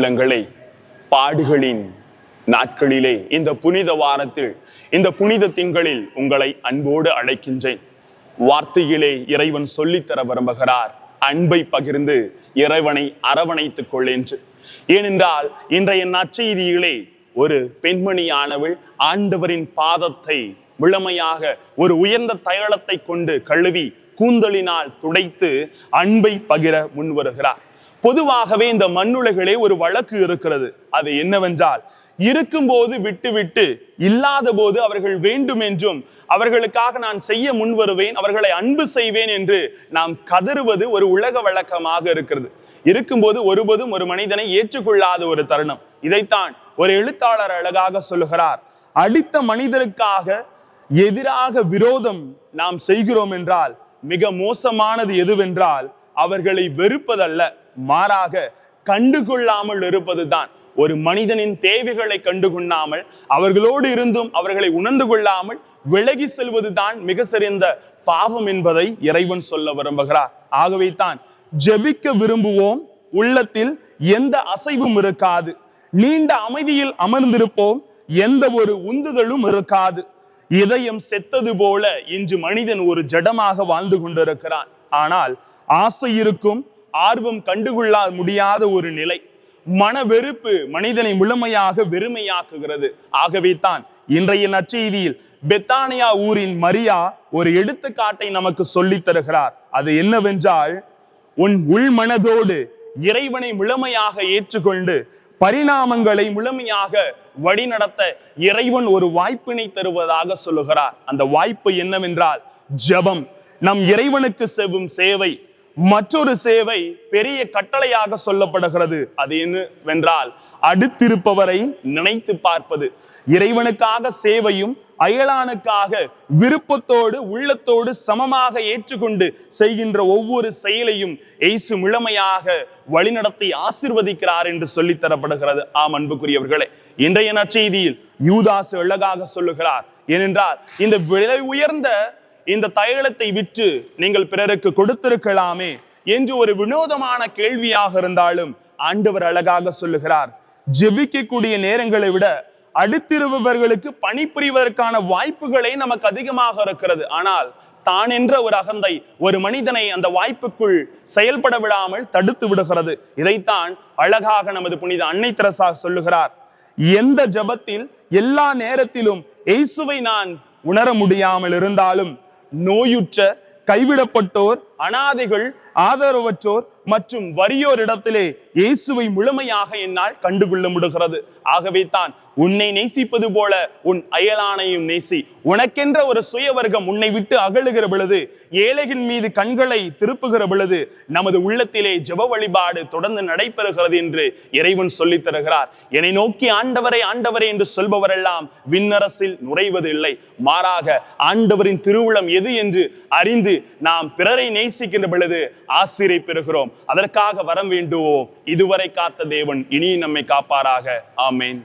உள்ளங்களை பாடுகளின் நாட்களிலே இந்த புனித வாரத்தில் இந்த புனித திங்களில் உங்களை அன்போடு அழைக்கின்றேன். வார்த்தையிலே இறைவன் சொல்லித்தர விரும்புகிறார், அன்பை பகிர்ந்து இறைவனை அரவணைத்துக் கொள்ளென்று. ஏனென்றால் இன்றைய நற்செய்தியிலே ஒரு பெண்மணியானவள் ஆண்டவரின் பாதத்தை முழுமையாக ஒரு உயர்ந்த தைலத்தை கொண்டு கழுவி கூந்தலினால் துடைத்து அன்பை பகிர முன்வருகிறார். பொதுவாகவே இந்த மண்ணுலகிலே ஒரு வழக்கு இருக்கிறது. அது என்னவென்றால், இருக்கும்போது விட்டு இல்லாத போது அவர்கள் வேண்டும் என்றும் அவர்களுக்காக நான் செய்ய முன் வருவேன், அவர்களை அன்பு செய்வேன் என்று நாம் கதறுவது ஒரு உலக வழக்கமாக இருக்கிறது. இருக்கும்போது ஒருபோதும் ஒரு மனிதனை ஏற்றுக்கொள்ளாத ஒரு தருணம். இதைத்தான் ஒரு எழுத்தாளர் அழகாக சொல்லுகிறார். அடித்த மனிதருக்காக எதிராக விரோதம் நாம் செய்கிறோம் என்றால் மிக மோசமானது எதுவென்றால் அவர்களை வெறுப்பதல்ல, மாறாக கண்டுகொள்ளாமல் இருப்பதுதான். ஒரு மனிதனின் தேவைகளை கண்டுகொள்ளாமல் அவர்களோடு இருந்தும் அவர்களை உணர்ந்து கொள்ளாமல் விலகி செல்வதுதான் மிக சிறந்த பாவம் என்பதை இறைவன் சொல்ல விரும்புகிறார். ஆகவே தான் ஜெபிக்க விரும்புவோம், உள்ளத்தில் எந்த அசைவும் இருக்காது, நீண்ட அமைதியில் அமர்ந்திருப்போம், எந்த ஒரு உந்துதலும் இருக்காது. இதயம் செத்தது போல இன்று மனிதன் ஒரு ஜடமாக வாழ்ந்து கொண்டிருக்கிறான். ஆனால் ஆசை இருக்கும், ஆர்வம் கண்டுகொள்ள முடியாத ஒரு நிலை, மன வெறுப்பு மனிதனை முழுமையாக வெறுமையாக்குகிறது. ஆகவே தான் இன்றைய நற்செய்தியில் பெத்தானியா ஊரின் மரியா ஒரு எடுத்துக்காட்டை நமக்கு சொல்லித் தருகிறார். அது என்னவென்றால், உன் உள் மனதோடு இறைவனை முழுமையாக ஏற்றுக்கொண்டு பரிணாமங்களை முழுமையாக வழிநடத்த இறைவன் ஒரு வாய்ப்பினை தருவதாக சொல்லுகிறார். அந்த வாய்ப்பு என்னவென்றால் ஜெபம். நம் இறைவனுக்கு செய்யும் சேவை. மற்றொரு சேவை பெரிய கட்டளையாக சொல்லப்படுகிறது. அது என்னவென்றால் அடுத்திருப்பவரை நினைத்து பார்ப்பது. இறைவனுக்காக சேவையும் அயலானுக்காக விருப்பத்தோடு உள்ளத்தோடு சமமாக ஏற்றுக்கொண்டு செய்கின்ற ஒவ்வொரு செயலையும் இயேசு முழுமையாக வழிநடத்தி ஆசீர்வதிக்கிறார் என்று சொல்லித் தரப்படுகிறது. ஆம் அன்புக்குரியவர்களே, இன்றைய நற்செய்தியில் யூதாசு அழகாக சொல்லுகிறார். ஏனென்றால் இந்த விலை உயர்ந்த இந்த தைலத்தை விற்று நீங்கள் பிறருக்கு கொடுத்திருக்கலாமே என்று ஒரு வினோதமான கேள்வியாக இருந்தாலும் ஆண்டவர் அழகாக சொல்லுகிறார், ஜெபிக்கக்கூடிய நேரங்களை விட அடுத்திருப்பவர்களுக்கு பணிபுரிவதற்கான வாய்ப்புகளே நமக்கு அதிகமாக இருக்கிறது. ஆனால் தான் என்ற ஒரு அகந்தை ஒரு மனிதனை அந்த வாய்ப்புக்குள் செயல்பட விடாமல் தடுத்து விடுகிறது. இதைத்தான் அழகாக நமது புனித அன்னை தெரசா சொல்லுகிறார். எந்த ஜெபத்தில் எல்லா நேரத்திலும் இயேசுவை நான் உணர முடியாமல் இருந்தாலும் நோயுற்ற, கைவிடப்பட்டோர், அனாதைகள், ஆதரவற்றோர் மற்றும் வறியோர் இடத்திலே இயேசுவை முழுமையாக என்னால் கண்டுகொள்ள முடிகிறது. ஆகவே தான் உன்னை நேசிப்பது போல உன் அயலானையும் நேசி. உனக்கென்ற ஒரு சுயவர்க்கம் உன்னை விட்டு அகலுகிற பொழுது, ஏழையின் மீது கண்களை திருப்புகிற பொழுது நமது உள்ளத்திலே ஜெப வழிபாடு தொடர்ந்து நடைபெறுகிறது என்று இறைவன் சொல்லித் தருகிறார். என்னை நோக்கி ஆண்டவரே ஆண்டவரே என்று சொல்பவரெல்லாம் விண்ணரசில் நுழைவதில்லை. மாறாக ஆண்டவரின் திருவுளம் எது என்று அறிந்து நாம் பிறரை நேசிக்கின்ற பொழுது ஆசிரை பெறுகிறோம். அதற்காக வரம் வேண்டுவோம். இதுவரை காத்த தேவன் இனி நம்மை காப்பாராக. ஆமேன்.